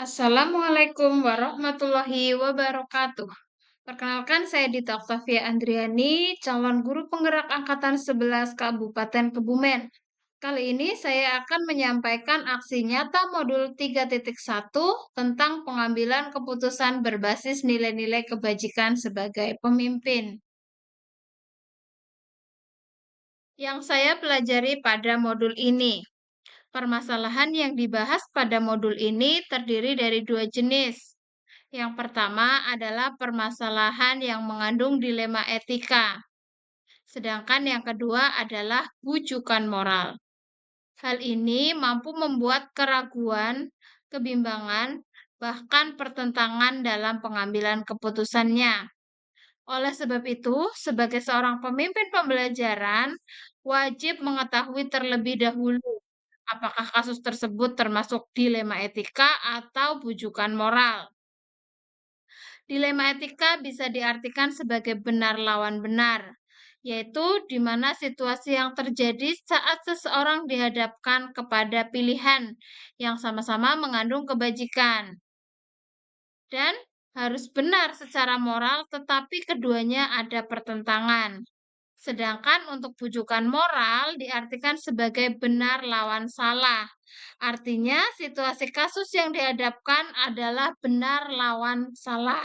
Assalamualaikum warahmatullahi wabarakatuh. Perkenalkan saya Dita Oktavia Andriani, calon guru penggerak angkatan 11 Kabupaten Kebumen. Kali ini saya akan menyampaikan aksi nyata modul 3.1 tentang pengambilan keputusan berbasis nilai-nilai kebajikan sebagai pemimpin. Yang saya pelajari pada modul ini. Permasalahan yang dibahas pada modul ini terdiri dari dua jenis. Yang pertama adalah permasalahan yang mengandung dilema etika, sedangkan yang kedua adalah bujukan moral. Hal ini mampu membuat keraguan, kebimbangan, bahkan pertentangan dalam pengambilan keputusannya. Oleh sebab itu, sebagai seorang pemimpin pembelajaran, wajib mengetahui terlebih dahulu apakah kasus tersebut termasuk dilema etika atau bujukan moral. Dilema etika bisa diartikan sebagai benar lawan benar, yaitu di mana situasi yang terjadi saat seseorang dihadapkan kepada pilihan yang sama-sama mengandung kebajikan dan harus benar secara moral, tetapi keduanya ada pertentangan. Sedangkan untuk bujukan moral diartikan sebagai benar lawan salah. Artinya, situasi kasus yang dihadapkan adalah benar lawan salah.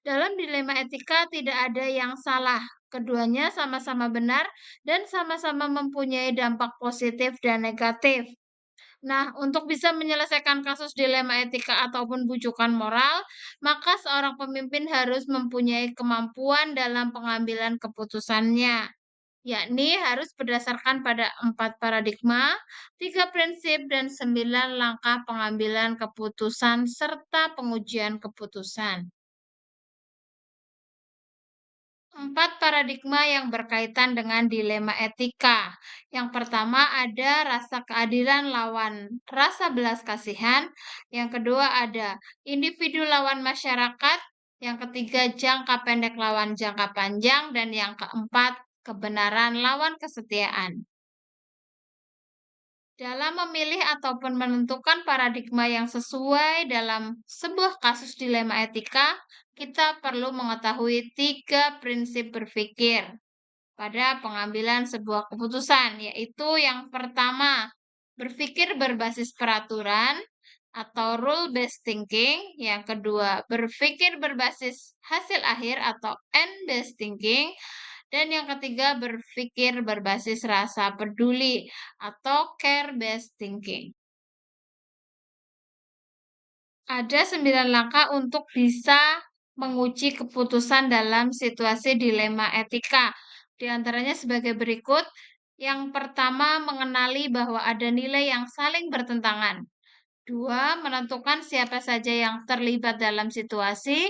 Dalam dilema etika tidak ada yang salah. Keduanya sama-sama benar dan sama-sama mempunyai dampak positif dan negatif. Nah, untuk bisa menyelesaikan kasus dilema etika ataupun bujukan moral, maka seorang pemimpin harus mempunyai kemampuan dalam pengambilan keputusannya, yakni harus berdasarkan pada 4 paradigma, 3 prinsip, dan 9 langkah pengambilan keputusan serta pengujian keputusan. 4 paradigma yang berkaitan dengan dilema etika. Yang pertama ada rasa keadilan lawan rasa belas kasihan. Yang kedua ada individu lawan masyarakat. Yang ketiga jangka pendek lawan jangka panjang. Dan yang keempat kebenaran lawan kesetiaan. Dalam memilih ataupun menentukan paradigma yang sesuai dalam sebuah kasus dilema etika, kita perlu mengetahui 3 prinsip berpikir pada pengambilan sebuah keputusan, yaitu yang pertama, berpikir berbasis peraturan atau rule-based thinking, yang kedua, berpikir berbasis hasil akhir atau end-based thinking, dan yang ketiga, berpikir berbasis rasa peduli atau care-based thinking. Ada 9 langkah untuk bisa menguji keputusan dalam situasi dilema etika. Di antaranya sebagai berikut. Yang pertama, mengenali bahwa ada nilai yang saling bertentangan. 2, menentukan siapa saja yang terlibat dalam situasi.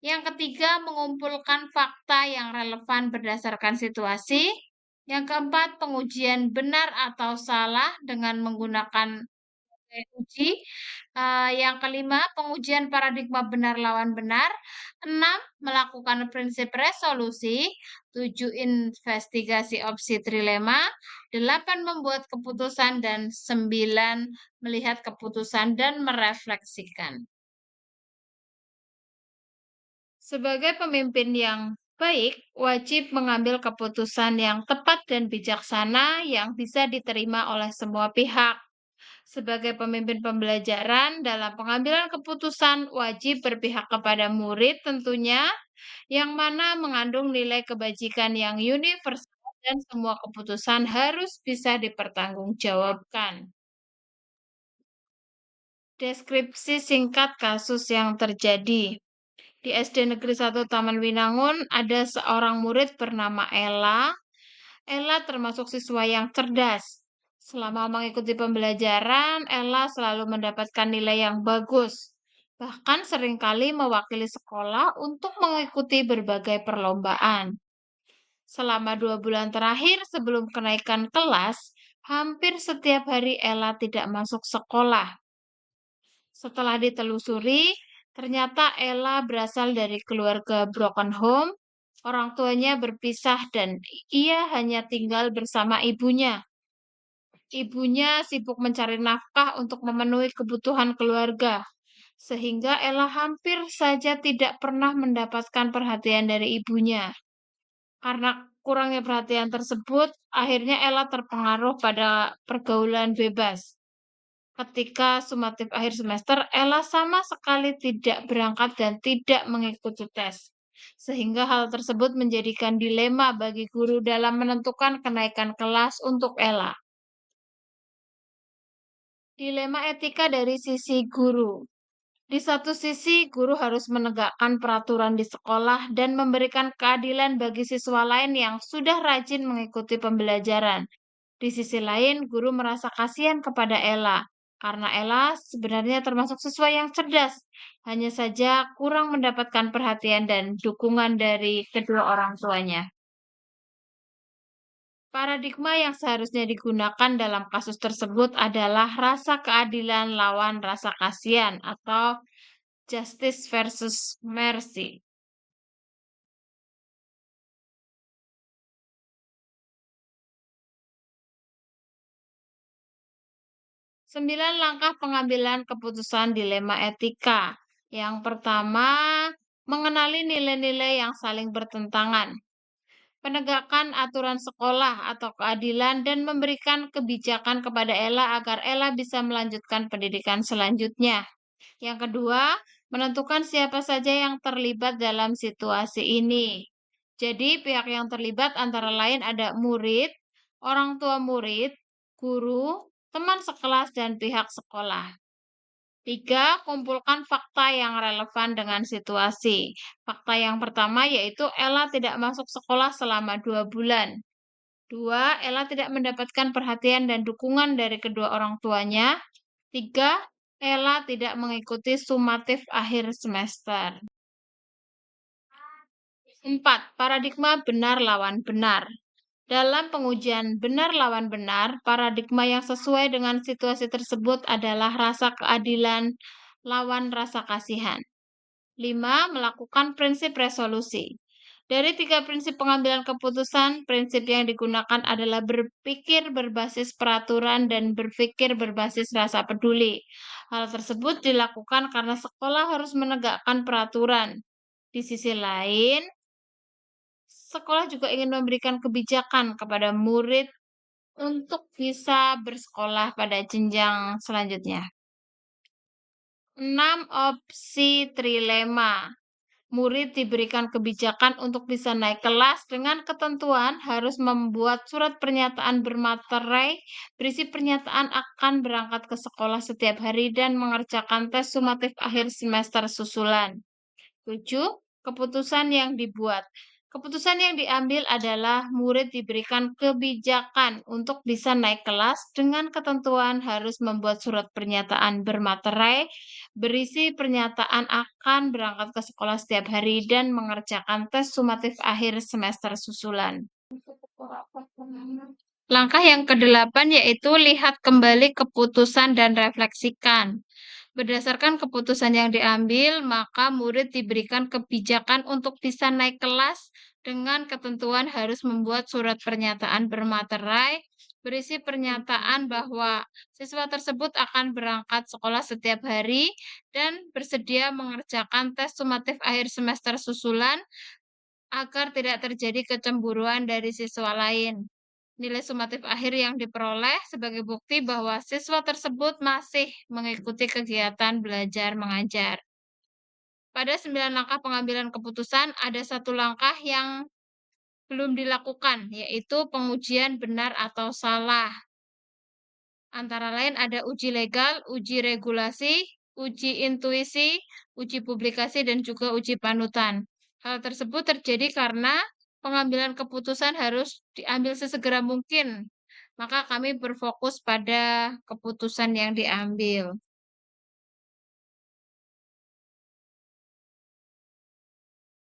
Yang ketiga, mengumpulkan fakta yang relevan berdasarkan situasi. Yang keempat, pengujian benar atau salah dengan menggunakan uji. Yang kelima, pengujian paradigma benar lawan benar. 6, melakukan prinsip resolusi. 7, investigasi opsi trilema. 8, membuat keputusan. Dan 9, melihat keputusan dan merefleksikan. Sebagai pemimpin yang baik, wajib mengambil keputusan yang tepat dan bijaksana yang bisa diterima oleh semua pihak. Sebagai pemimpin pembelajaran, dalam pengambilan keputusan wajib berpihak kepada murid tentunya, yang mana mengandung nilai kebajikan yang universal dan semua keputusan harus bisa dipertanggungjawabkan. Deskripsi singkat kasus yang terjadi. Di SD Negeri 1 Taman Winangun ada seorang murid bernama Ella. Ella termasuk siswa yang cerdas. Selama mengikuti pembelajaran, Ella selalu mendapatkan nilai yang bagus. Bahkan seringkali mewakili sekolah untuk mengikuti berbagai perlombaan. Selama 2 bulan terakhir sebelum kenaikan kelas, hampir setiap hari Ella tidak masuk sekolah. Setelah ditelusuri, ternyata Ella berasal dari keluarga broken home. Orang tuanya berpisah dan ia hanya tinggal bersama ibunya. Ibunya sibuk mencari nafkah untuk memenuhi kebutuhan keluarga, sehingga Ella hampir saja tidak pernah mendapatkan perhatian dari ibunya. Karena kurangnya perhatian tersebut, akhirnya Ella terpengaruh pada pergaulan bebas. Ketika sumatif akhir semester, Ella sama sekali tidak berangkat dan tidak mengikuti tes. Sehingga hal tersebut menjadikan dilema bagi guru dalam menentukan kenaikan kelas untuk Ella. Dilema etika dari sisi guru. Di satu sisi, guru harus menegakkan peraturan di sekolah dan memberikan keadilan bagi siswa lain yang sudah rajin mengikuti pembelajaran. Di sisi lain, guru merasa kasihan kepada Ella, karena Ella sebenarnya termasuk siswa yang cerdas, hanya saja kurang mendapatkan perhatian dan dukungan dari kedua orang tuanya. Paradigma yang seharusnya digunakan dalam kasus tersebut adalah rasa keadilan lawan rasa kasihan atau justice versus mercy. 9 langkah pengambilan keputusan dilema etika. Yang pertama, mengenali nilai-nilai yang saling bertentangan. Penegakan aturan sekolah atau keadilan dan memberikan kebijakan kepada Ella agar Ella bisa melanjutkan pendidikan selanjutnya. Yang kedua, menentukan siapa saja yang terlibat dalam situasi ini. Jadi, pihak yang terlibat antara lain ada murid, orang tua murid, guru, teman sekelas, dan pihak sekolah. Tiga, kumpulkan fakta yang relevan dengan situasi. Fakta yang pertama yaitu Ella tidak masuk sekolah selama 2 bulan. Dua, Ella tidak mendapatkan perhatian dan dukungan dari kedua orang tuanya. Tiga, Ella tidak mengikuti sumatif akhir semester. 4. Paradigma benar lawan benar. Dalam pengujian benar lawan benar, paradigma yang sesuai dengan situasi tersebut adalah rasa keadilan lawan rasa kasihan. 5. Melakukan prinsip resolusi. Dari 3 prinsip pengambilan keputusan, prinsip yang digunakan adalah berpikir berbasis peraturan dan berpikir berbasis rasa peduli. Hal tersebut dilakukan karena sekolah harus menegakkan peraturan. Di sisi lain, sekolah juga ingin memberikan kebijakan kepada murid untuk bisa bersekolah pada jenjang selanjutnya. 6. Opsi trilema. Murid diberikan kebijakan untuk bisa naik kelas dengan ketentuan harus membuat surat pernyataan bermaterai berisi pernyataan akan berangkat ke sekolah setiap hari dan mengerjakan tes sumatif akhir semester susulan. 7. Keputusan yang dibuat. Keputusan yang diambil adalah murid diberikan kebijakan untuk bisa naik kelas dengan ketentuan harus membuat surat pernyataan bermaterai berisi pernyataan akan berangkat ke sekolah setiap hari dan mengerjakan tes sumatif akhir semester susulan. Langkah yang kedelapan yaitu lihat kembali keputusan dan refleksikan. Berdasarkan keputusan yang diambil, maka murid diberikan kebijakan untuk bisa naik kelas dengan ketentuan harus membuat surat pernyataan bermaterai berisi pernyataan bahwa siswa tersebut akan berangkat sekolah setiap hari dan bersedia mengerjakan tes sumatif akhir semester susulan agar tidak terjadi kecemburuan dari siswa lain. Nilai sumatif akhir yang diperoleh sebagai bukti bahwa siswa tersebut masih mengikuti kegiatan belajar mengajar. Pada 9 langkah pengambilan keputusan, ada 1 langkah yang belum dilakukan, yaitu pengujian benar atau salah. Antara lain ada uji legal, uji regulasi, uji intuisi, uji publikasi, dan juga uji panutan. Hal tersebut terjadi karena pengambilan keputusan harus diambil sesegera mungkin. Maka kami berfokus pada keputusan yang diambil.